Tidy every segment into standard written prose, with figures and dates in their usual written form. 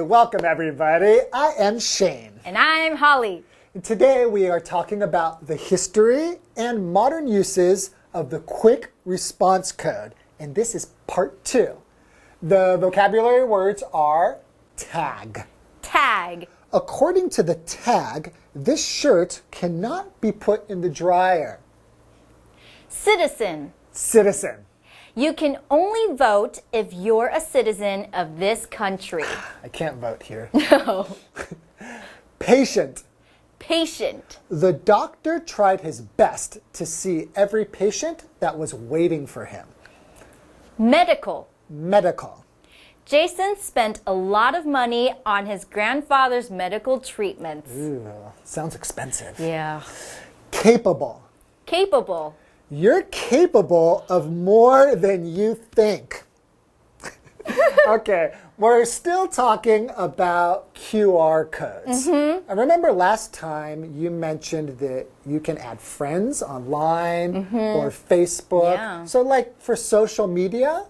welcome everybody. I am Shane. And I'm Holly. And today we are talking about the history and modern uses of the quick response code. And this is part 2. The vocabulary words are tag. Tag. According to the tag, this shirt cannot be put in the dryer. Citizen. Citizen. You can only vote if you're a citizen of this country. I can't vote here. No. Patient. Patient. The doctor tried his best to see every patient that was waiting for him. Medical. Medical. Jason spent a lot of money on his grandfather's medical treatments. Ooh, sounds expensive. Yeah. Capable. Capable. You're capable of more than you think. Okay, we're still talking about QR codes. I remember last time you mentioned that you can add friends online or Facebook. Yeah. So like for social media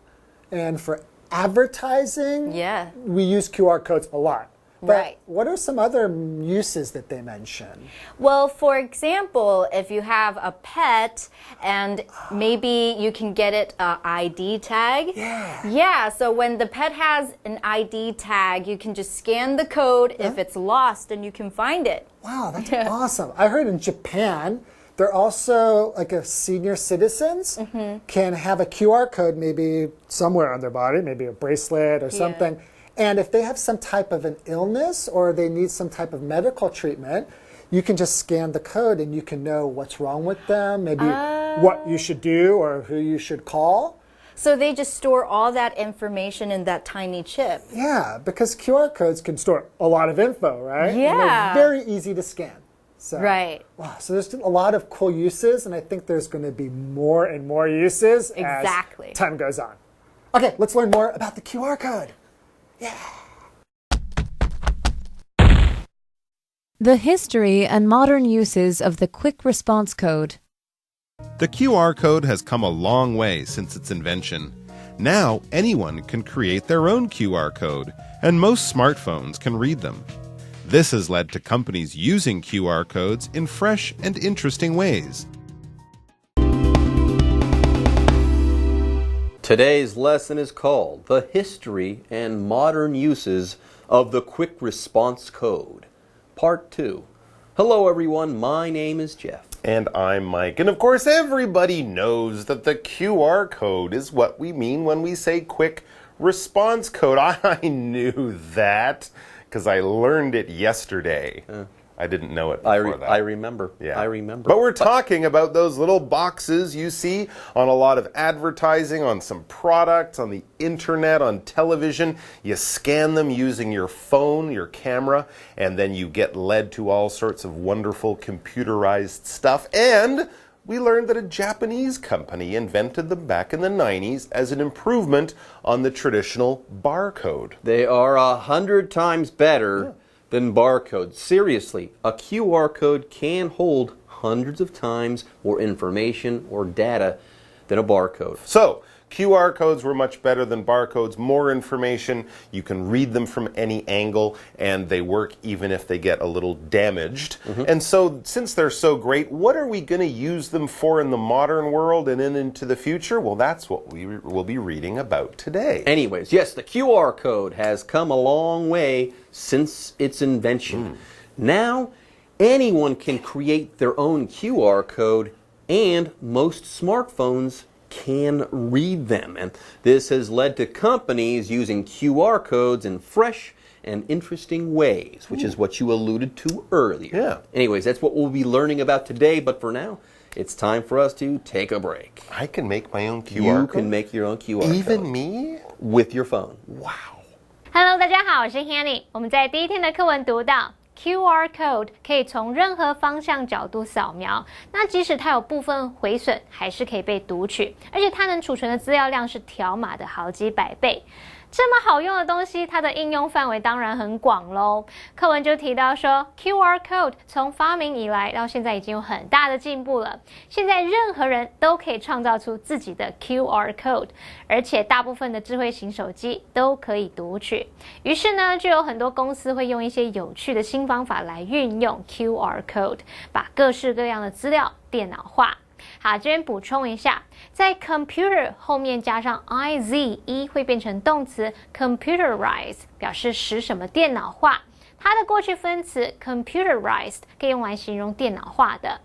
and for advertising, Yeah. we use QR codes a lot. But Right. what are some other uses that they mention? Well, for example, if you have a pet and maybe you can get it an ID tag. Yeah. Yeah, so when the pet has an ID tag, you can just scan the code if it's lost and you can find it. Wow, that's awesome. I heard in Japan, they're also like a senior citizens can have a QR code maybe somewhere on their body, maybe a bracelet or something. And if they have some type of an illness or they need some type of medical treatment, you can just scan the code and you can know what's wrong with them, maybe what you should do or who you should call. So they just store all that information in that tiny chip. Yeah, because QR codes can store a lot of info, right? And Yeah. they're very easy to scan. So, Right. Wow, so there's a lot of cool uses, and I think there's going to be more and more uses Exactly. as time goes on. Okay, let's learn more about the QR code. The history and modern uses of the quick response code. The QR code has come a long way since its invention. Now, anyone can create their own QR code, and most smartphones can read them. This has led to companies using QR codes in fresh and interesting ways. Today's lesson is called The History and Modern Uses of the Quick Response Code, Part 2. Hello everyone, my name is Jeff. And I'm Mike. And of course, everybody knows that the QR code is what we mean when we say quick response code. I knew that because I learned it yesterday. I didn't know it before that. I remember. Yeah. I remember. But we're talking about those little boxes you see on a lot of advertising, on some products, on the internet, on television. You scan them using your phone, your camera, and then you get led to all sorts of wonderful computerized stuff. And we learned that a Japanese company invented them back in the 90s as an improvement on the traditional barcode. They are 100 times better than barcodes. Seriously, a QR code can hold hundreds of times more information or data than a barcode. So, QR codes were much better than barcodes, more information, you can read them from any angle, and they work even if they get a little damaged. And so, since they're so great, what are we going to use them for in the modern world and into the future? Well, that's what we will be reading about today. Anyways, yes, the QR code has come a long way since its invention. Now, anyone can create their own QR code, and most smartphones can read them. And this has led to companies using QR codes in fresh and interesting ways, which is what you alluded to earlier. Yeah. Anyways, that's what we'll be learning about today, but for now, it's time for us to take a break. I can make my own QR You code? can make your own QR code. Even me? With your phone. Wow. Hello， 大家好，我是 Hanny。我们在第一天的课文读到 QR code 可以从任何方向角度扫描，那即使它有部分毁损，还是可以被读取，而且它能储存的资料量是条码的好几百倍。这么好用的东西，它的应用范围当然很广咯。课文就提到说 QR code 从发明以来到现在已经有很大的进步了，现在任何人都可以创造出自己的 QR code， 而且大部分的智慧型手机都可以读取。于是呢，就有很多公司会用一些有趣的新方法来运用 QR code， 把各式各样的资料电脑化。好，这边补充一下，在 computer 后面加上 ize 会变成动词 computerize， 表示使什么电脑化。它的过去分词 computerized 可以用来形容电脑化的。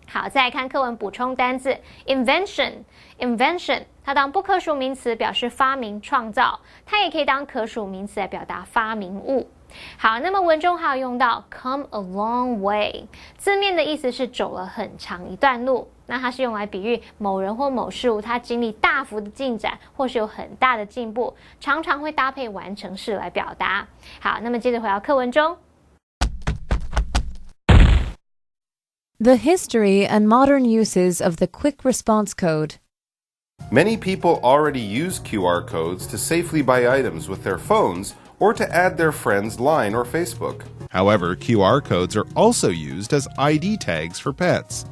好，再来看课文补充单字 invention， 它当不可数名词表示发明创造，它也可以当可数名词来表达发明物。好，那么文中还有用到 come a long way， 字面的意思是走了很长一段路，那它是用来比喻某人或某事物它经历大幅的进展或是有很大的进步，常常会搭配完成式来表达。好，那么接着回到课文中。The history and modern uses of the quick response code. Many people already use QR codes to safely buy items with their phones or to add their friends' line or Facebook. However, QR codes are also used as ID tags for pets.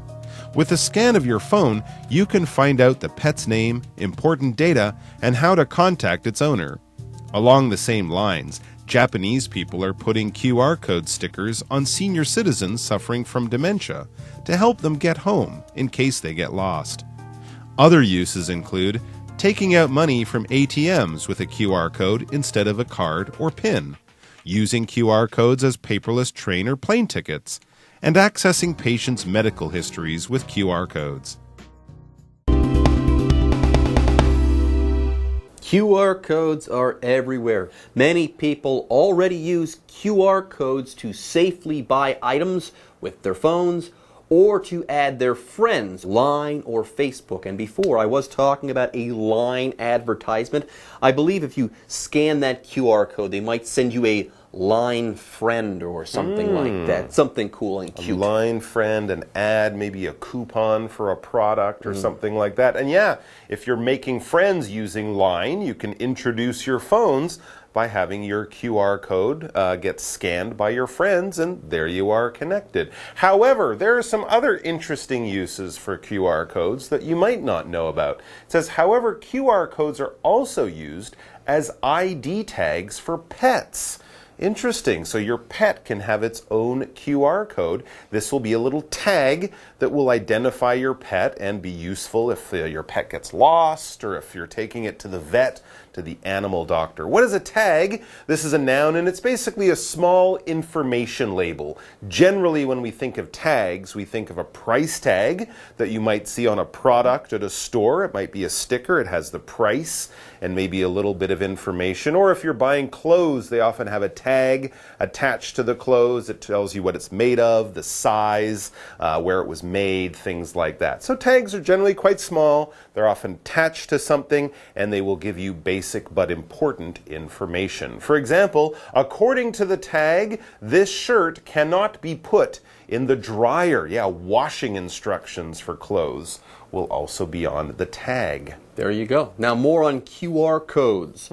With a scan of your phone, you can find out the pet's name, important data, and how to contact its owner. Along the same lines, Japanese people are putting QR code stickers on senior citizens suffering from dementia to help them get home in case they get lost. Other uses include taking out money from ATMs with a QR code instead of a card or PIN, using QR codes as paperless train or plane tickets, and accessing patients' medical histories with QR codes. QR codes are everywhere. Many people already use QR codes to safely buy items with their phones or to add their friends' line or Facebook. And before I was talking about a line advertisement. I believe if you scan that QR code, they might send you a line friend or something like that. Something cool and cute. A line friend, an ad, maybe a coupon for a product or something like that. And yeah, if you're making friends using Line, you can introduce your phones by having your QR code get scanned by your friends, and there you are connected. However, there are some other interesting uses for QR codes that you might not know about. It says, however, QR codes are also used as ID tags for pets. Interesting. So your pet can have its own QR code. This will be a little tag that will identify your pet and be useful if your pet gets lost or if you're taking it to the vet, to the animal doctor. What is a tag? This is a noun, and it's basically a small information label. Generally, when we think of tags, we think of a price tag that you might see on a product at a store. It might be a sticker. It has the price and maybe a little bit of information. Or if you're buying clothes, they often have a tag attached to the clothes. It tells you what it's made of, the size, where it was made, things like that. So tags are generally quite small. They're often attached to something, and they will give you basic but important information. For example, according to the tag, this shirt cannot be put in the dryer. Yeah, washing instructions for clothes will also be on the tag. There you go. Now more on QR codes.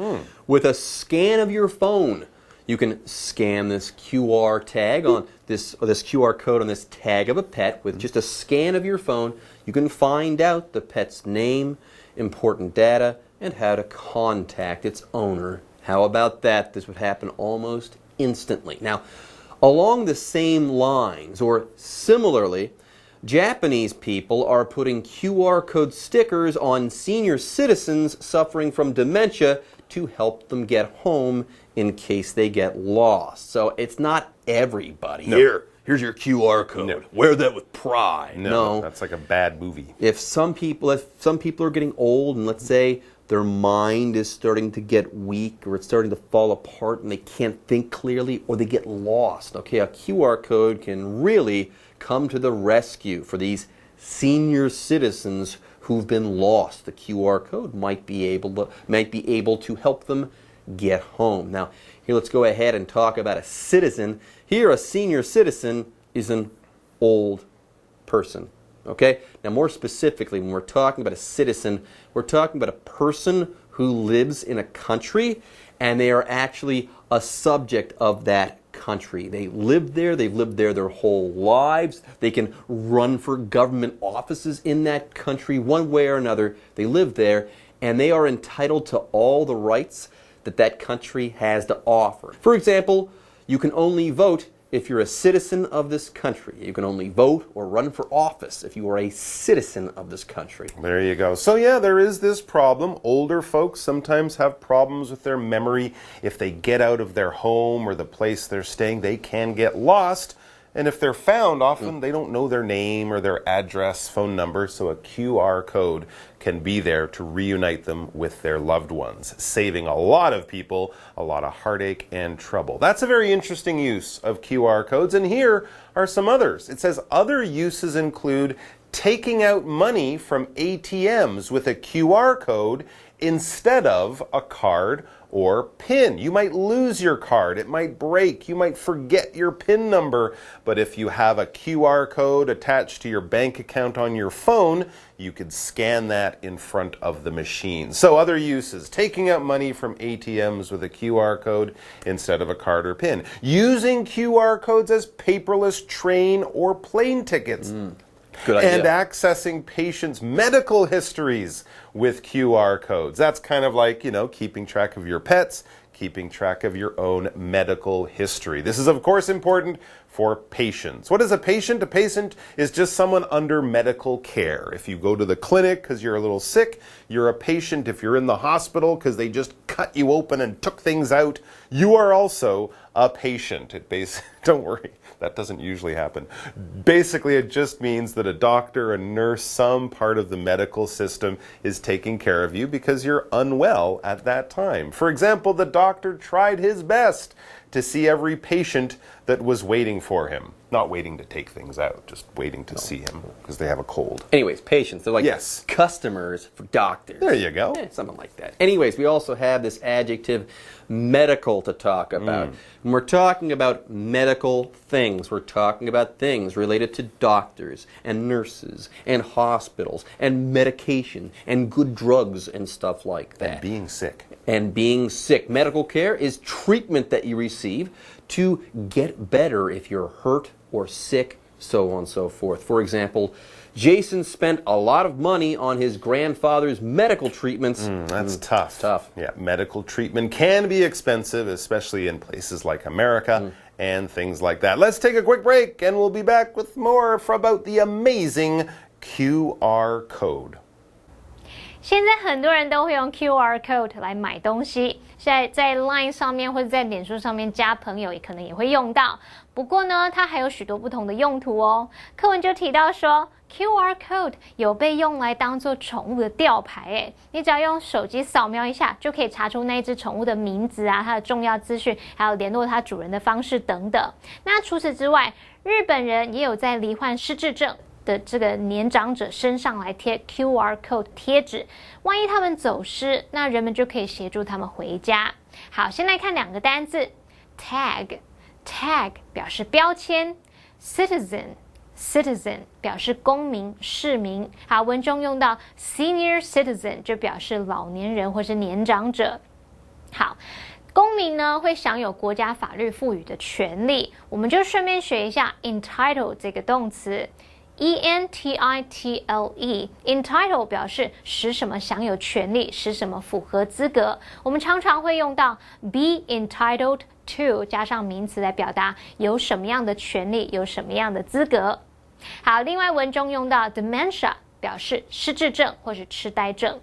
With a scan of your phone, you can scan this QR tag on this QR code on this tag of a pet. With just a scan of your phone, you can find out the pet's name, important data, and how to contact its owner. How about that? This would happen almost instantly. Now, along the same lines, or similarly, Japanese people are putting QR code stickers on senior citizens suffering from dementia to help them get home in case they get lost. So it's not everybody. No. Here's your QR code. No. Wear that with pride. No, that's like a bad movie. If some people are getting old, and let's say their mind is starting to get weak, or it's starting to fall apart and they can't think clearly, or they get lost, okay, a QR code can really come to the rescue for these senior citizens who've been lost. The QR code might be able to help them get home. Now, here let's go ahead and talk about a citizen. Here, a senior citizen is an old person. Okay? Now, more specifically, when we're talking about a citizen, we're talking about a person who lives in a country, and they are actually a subject of that country. They live there, they've lived there their whole lives. They can run for government offices in that country one way or another. They live there, and they are entitled to all the rights that that country has to offer. For example, you can only vote if you're a citizen of this country. You can only vote or run for office if you are a citizen of this country. There you go. So yeah, there is this problem. Older folks sometimes have problems with their memory. If they get out of their home or the place they're staying, they can get lost. And if they're found, often they don't know their name or their address, phone number, so a QR code can be there to reunite them with their loved ones, saving a lot of people a lot of heartache and trouble. That's a very interesting use of QR codes, and here are some others. It says other uses include taking out money from ATMs with a QR code instead of a card or PIN. You might lose your card, it might break, you might forget your PIN number, but if you have a QR code attached to your bank account on your phone, you could scan that in front of the machine. So other uses, taking out money from ATMs with a QR code instead of a card or PIN. Using QR codes as paperless train or plane tickets. Good idea. And accessing patients' medical histories with QR codes. That's kind of like, you know, keeping track of your pets, keeping track of your own medical history. This is, of course, important for patients. What is a patient? A patient is just someone under medical care. If you go to the clinic because you're a little sick, you're a patient. If you're in the hospital because they just cut you open and took things out, you are also a patient. Don't worry, that doesn't usually happen. Basically, it just means that a doctor, a nurse, some part of the medical system is taking care of you because you're unwell at that time. For example, the doctor tried his best to see every patient that was waiting for him. Not waiting to take things out, just waiting to see him because they have a cold. Anyways, patients, they're like Yes. customers for doctors. There you go. Something like that. Anyways, we also have this adjective medical to talk about. When we're talking about medical things, we're talking about things related to doctors and nurses and hospitals and medication and good drugs and stuff like that. And being sick. And being sick. Medical care is treatment that you receive to get better if you're hurt or sick, so on and so forth. For example, Jason spent a lot of money on his grandfather's medical treatments. That's tough. Tough. Yeah, medical treatment can be expensive, especially in places like America and things like that. Let's take a quick break and we'll be back with more about the amazing QR code. 现在很多人都会用 QR code 来买东西，在 Line 上面或者在脸书上面加朋友，也可能也会用到。不过呢，它还有许多不同的用途哦。课文就提到说 ，QR code 有被用来当做宠物的吊牌，诶，你只要用手机扫描一下，就可以查出那只宠物的名字啊、它的重要资讯，还有联络它主人的方式等等。那除此之外，日本人也有在罹患失智症的这个年长者身上来贴 QR code 贴纸，万一他们走失，那人们就可以协助他们回家。好，先来看两个单字 ，tag 表示标签 ，citizen 表示公民、市民。好，文中用到 senior citizen 就表示老年人或是年长者。好。公民呢会享有国家法律赋予的权利，我们就顺便学一下 entitle 这个动词。entitle 表示使什么享有权利，使什么符合资格。我们常常会用到 be entitled to 加上名词来表达有什么样的权利，有什么样的资格。好，另外文中用到 dementia 表示失智症或是痴呆症。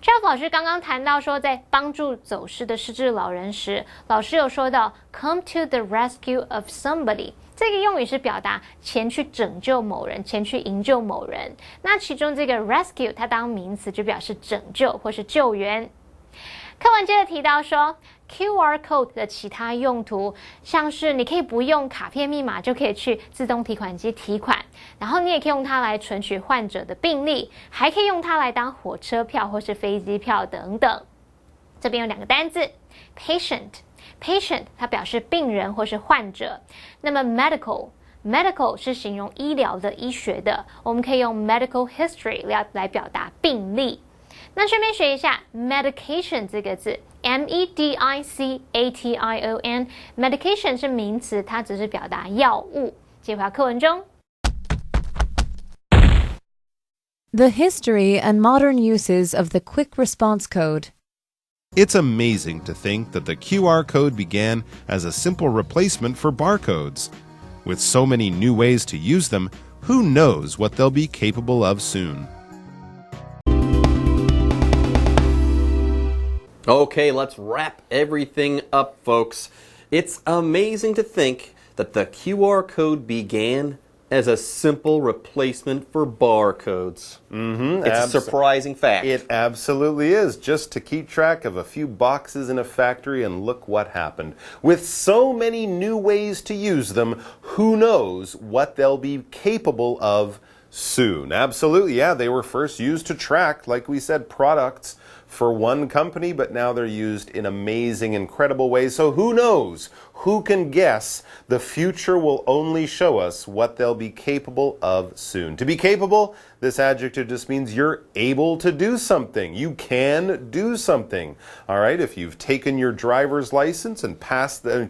Jeff 老师刚刚谈到说，在帮助走失的失智老人时，老师有说到 come to the rescue of somebody。这个用语是表达前去拯救某人，前去营救某人。那其中这个 rescue 它当名词就表示拯救或是救援。课文接着提到说 QR code 的其他用途，像是你可以不用卡片密码就可以去自动提款机提款，然后你也可以用它来存取患者的病历，还可以用它来当火车票或是飞机票等等。这边有两个单字 patient 它表示病人或是患者，那么 medical 是形容医疗的、医学的，我们可以用 medical history 来表达病历。那顺便学一下 medication 这个字 ，medication，medication 是名词，它只是表达药物。接回到课文中。The history and modern uses of the quick response code. It's amazing to think that the QR code began as a simple replacement for barcodes. With so many new ways to use them, who knows what they'll be capable of soon? Okay, let's wrap everything up, folks. It's amazing to think that the QR code began as a simple replacement for barcodes. It's a surprising fact. It absolutely is, just to keep track of a few boxes in a factory, and look what happened. With so many new ways to use them, who knows what they'll be capable of soon. Absolutely, yeah, they were first used to track, like we said, products for one company, but now they're used in amazing, incredible ways. So who knows? Who can guess? The future will only show us what they'll be capable of soon. To be capable, this adjective just means you're able to do something. You can do something. All right, if you've taken your driver's license and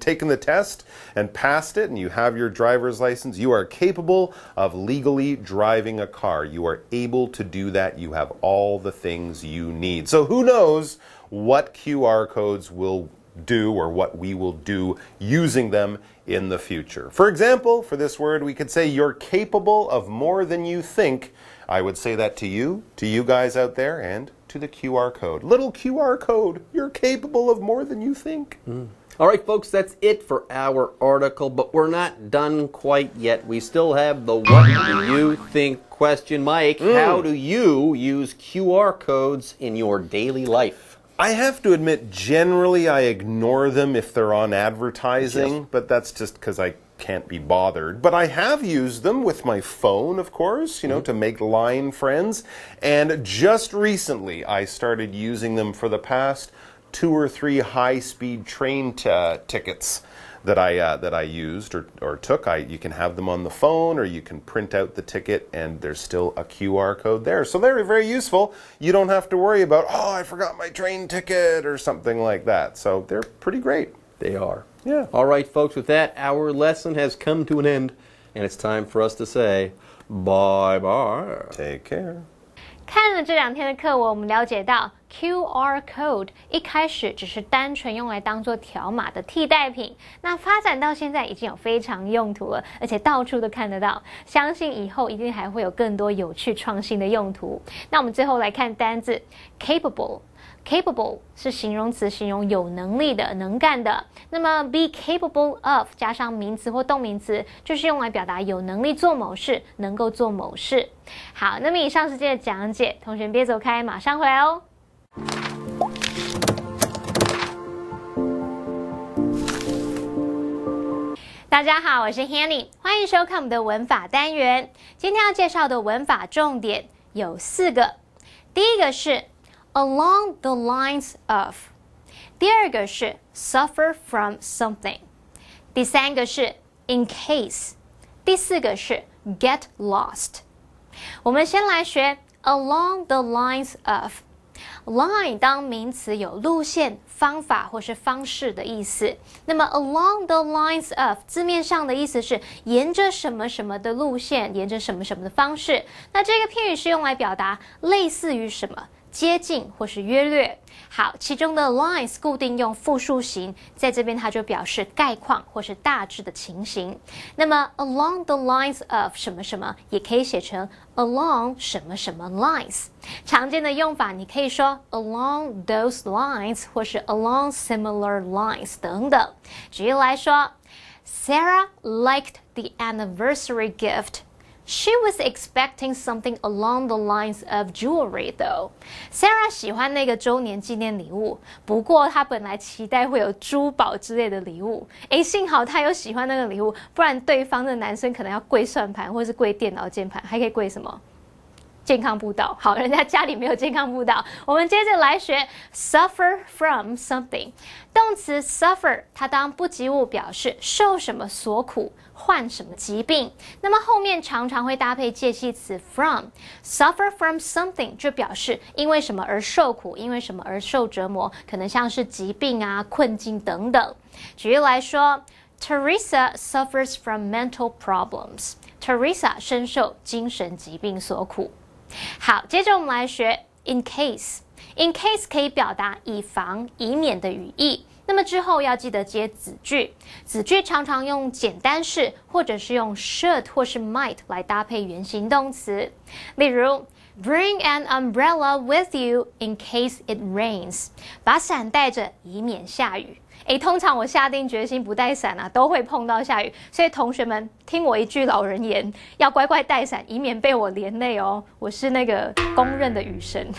taken the test and passed it, and you have your driver's license, you are capable of legally driving a car. You are able to do that. You have all the things you need. So who knows what QR codes will do, or what we will do using them in the future. For example, for this word, we could say you're capable of more than you think. I would say that to you guys out there, and to the QR code. Little QR code, you're capable of more than you think. All right, folks, that's it for our article, but we're not done quite yet. We still have the what do you think question. Mike, how do you use QR codes in your daily life? I have to admit, generally I ignore them if they're on advertising, but that's just because I can't be bothered. But I have used them with my phone, of course, to make line friends. And just recently, I started using them for the past 2 or 3 high-speed train tickets that I used or took. You can have them on the phone, or you can print out the ticket, and there's still a QR code there. So they're very useful. You don't have to worry about, oh, I forgot my train ticket or something like that. So they're pretty great. They are. Yeah. All right, folks, with that, our lesson has come to an end, and it's time for us to say bye-bye. Take care. 看了这2天的课文，我们了解到 QR code 一开始只是单纯用来当做条码的替代品，那发展到现在已经有非常用途了，而且到处都看得到。相信以后一定还会有更多有趣创新的用途。那我们最后来看单字 capable。Capable 是形容词，形容有能力的、能干的。那么 be capable of 加上名词或动名词，就是用来表达有能力做某事、能够做某事。好，那么以上是今天的讲解，同学别走开，马上回来哦。大家好，我是 Hanny， 欢迎收看我们的文法单元。今天要介绍的文法重点有4个，第一个是along the lines of， 第二个是 suffer from something， 第三个是 in case， 第4个是 get lost。我们先来学 along the lines of。 line 当名词有路线、方法或是方式的意思，那么 along the lines of 字面上的意思是沿着什么什么的路线，沿着什么什么的方式。那这个片语是用来表达类似于什么，接近或是约略。好，其中的 lines 固定用复数形，在这边它就表示概况或是大致的情形。那么 along the lines of 什么什么也可以写成 along 什么什么 lines。常见的用法你可以说 along those lines 或是 along similar lines 等等。举例来说 Sarah liked the anniversary gift.She was expecting something along the lines of jewelry, though. Sarah 喜欢那个周年纪念礼物，不过她本来期待会有珠宝之类的礼物。幸好她有喜欢那个礼物，不然对方的男生可能要跪算盘，或是跪电脑键盘，还可以跪什么？健康步道。好，人家家里没有健康步道。我们接着来学 suffer from something。动词 suffer， 它当不及物表示受什么所苦，患什么疾病。那么后面常常会搭配介系词 from。suffer from something 就表示因为什么而受苦，因为什么而受折磨，可能像是疾病啊、困境等等。举例来说 ，Teresa suffers from mental problems。Teresa 深受精神疾病所苦。好，接着我们来学 in case。in case 可以表达以防、以免的语义。那么之后要记得接子句，子句常常用简单式或者是用 should 或是 might 来搭配原形动词。例如 Bring an umbrella with you in case it rains。把伞带着，以免下雨。通常我下定决心不带伞啊，都会碰到下雨。所以同学们听我一句老人言，要乖乖带伞，以免被我连累哦。我是那个公认的雨神。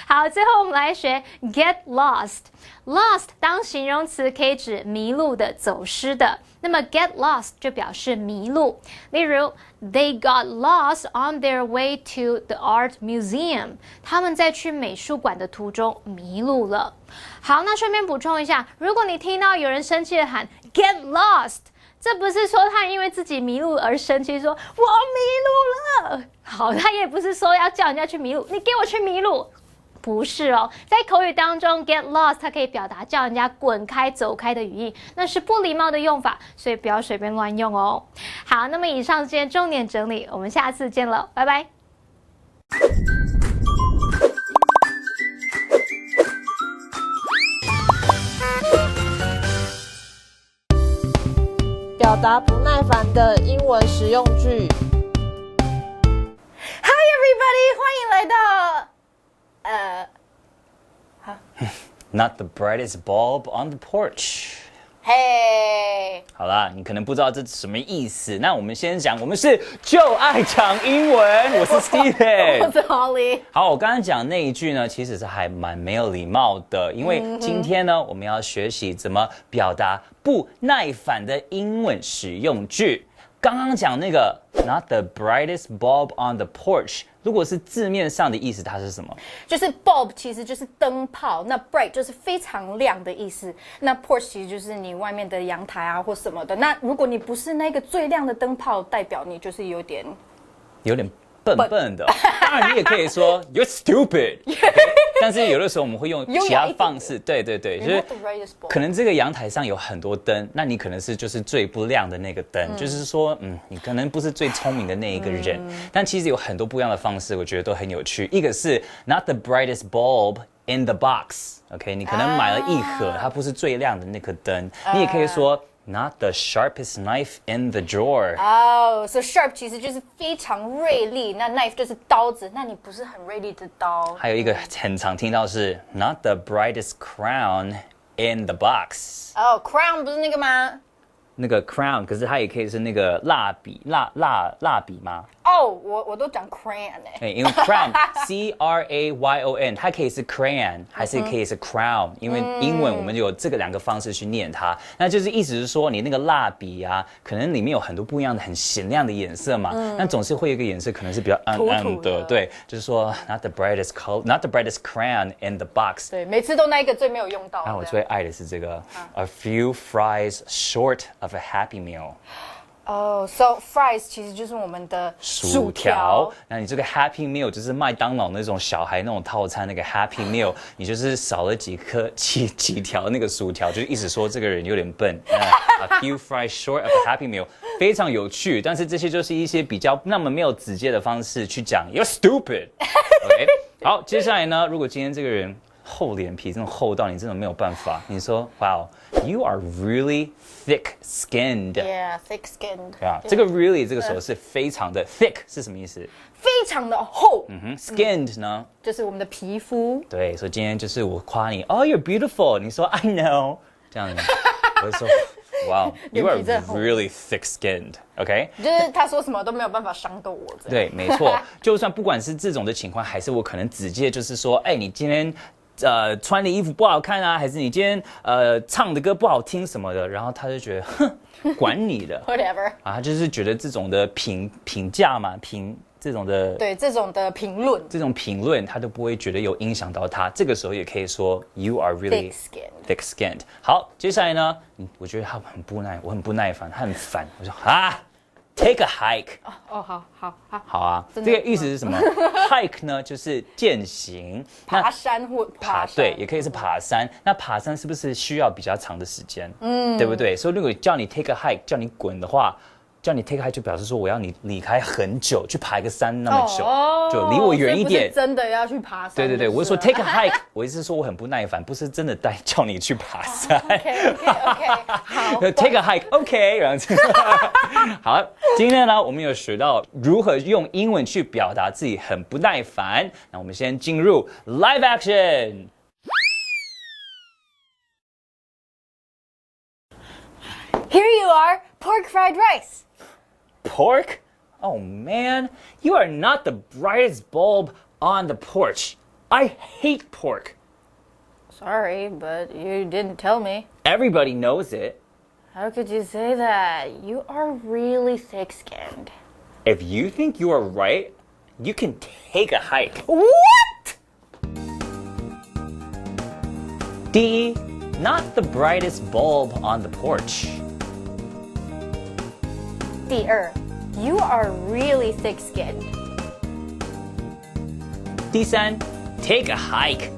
好，最后我们来学 get lost。lost 当形容词可以指迷路的、走失的。那么 get lost 就表示迷路。例如 They got lost on their way to the art museum。他们在去美术馆的途中迷路了。好，那顺便补充一下，如果你听到有人生气的喊 get lost， 这不是说他因为自己迷路而生气，说我迷路了。好，他也不是说要叫人家去迷路，你给我去迷路。不是哦，在口语当中 get lost 它可以表达叫人家滚开走开的语义，那是不礼貌的用法，所以不要随便乱用哦。好，那么以上是今天重点整理，我们下次见了，拜拜。表达不耐烦的英文实用句。Hi everybody， 欢迎来到Not the brightest bulb on the porch. 嘿，好啦，你可能不知道这是什么意思。那我们先讲，我们是就爱讲英文。我是 Steven， 我是 Holly。好，我刚刚讲那一句呢，其实是还蛮没有礼貌的，因为今天呢，我们要学习怎么表达不耐烦的英文使用句。刚刚讲那个 Not the brightest bulb on the porch。如果是字面上的意思，它是什么？就是 bulb 其实就是灯泡，那 bright 就是非常亮的意思，那 porch 其实就是你外面的阳台啊或什么的。那如果你不是那个最亮的灯泡，代表你就是有点笨笨的。当然，你也可以说 You're stupid 。但是有的时候我们会用其他方式，对，就是可能这个阳台上有很多灯，那你可能是就是最不亮的那个灯，就是说，你可能不是最聪明的那一个人。但其实有很多不一样的方式，我觉得都很有趣。一个是 Not the brightest bulb in the box。OK， 你可能买了一盒，它不是最亮的那颗灯。你也可以说Not the sharpest knife in the drawer。so sharp 其实就是非常锐利，那 knife 就是刀子，那你不是很锐利的刀。还有一个很常听到是 Not the brightest crown in the box。crown 不是那个吗？那个 crown， 可是它也可以是那个蜡笔吗？我都讲 crayon 因为 crown C-R-A-Y-O-N， 它可以是 crayon， 还是可以是 crown， 因为英文我们有这个两个方式去念它。那就是意思是说，你那个蜡笔啊，可能里面有很多不一样的、很显亮的颜色嘛。那总是会有一个颜色可能是比较暗的，对，就是说 not the brightest crayon in the box。对，每次都那一个最没有用到。我最爱的是这个 A few fries short of a happy meal。so fries 其实就是我们的薯条。那你这个 Happy Meal 就是麦当劳那种小孩那种套餐那个 Happy Meal， 你就是少了几条那个薯条，就意思说这个人有点笨。A few fries short of a Happy Meal 非常有趣，但是这些就是一些比较那么没有直接的方式去讲 You're stupid。OK， 好，接下来呢，如果今天这个人厚脸皮，这种厚到你真的没有办法，你说 Wow， you are really thick-skinned。Yeah, thick-skinned。这个 really 这个时候是非常的 thick 是什么意思？非常的厚。skinned 呢？就是我们的皮肤。对，所以今天就是我夸你，you're beautiful， 你说 I know， 这样子，我就说 Wow, you are really thick-skinned。OK， 就是他说什么都没有办法伤到我。对，没错，就算不管是这种的情况，还是我可能直接就是说，你今天。穿的衣服不好看啊，还是你今天唱的歌不好听什么的，然后他就觉得，管你的 ，whatever 啊，他就是觉得这种的评价嘛，这这种的对这种的评论，他都不会觉得有影响到他。这个时候也可以说 You are really thick-skinned。好，接下来呢，我觉得他我很不耐烦，他很烦。我说Take a hike。好啊，这个意思是什么？hike 呢，就是健行，爬山或爬山，对，也可以是爬山。那爬山是不是需要比较长的时间？对不对？所以如果叫你 take a hike， 叫你滚的话，叫你 take a hike 就表示说我要你离开很久，去爬一个山那么久，就离我远一点。不是真的要去爬山。对，我是说 take a hike， 我意思是说我很不耐烦，不是真的叫你去爬山。OK， 好。Take a hike，OK， 然后好，今天呢，我们有学到如何用英文去表达自己很不耐烦。那我们先进入 live action。Here you are, pork fried rice. Pork? Oh man, you are not the brightest bulb on the porch. I hate pork. Sorry, but you didn't tell me. Everybody knows it. How could you say that? You are really thick-skinned. If you think you are right, you can take a hike. What? D, not the brightest bulb on the porch. 第二 You are really thick-skinned. 第三 Take a hike.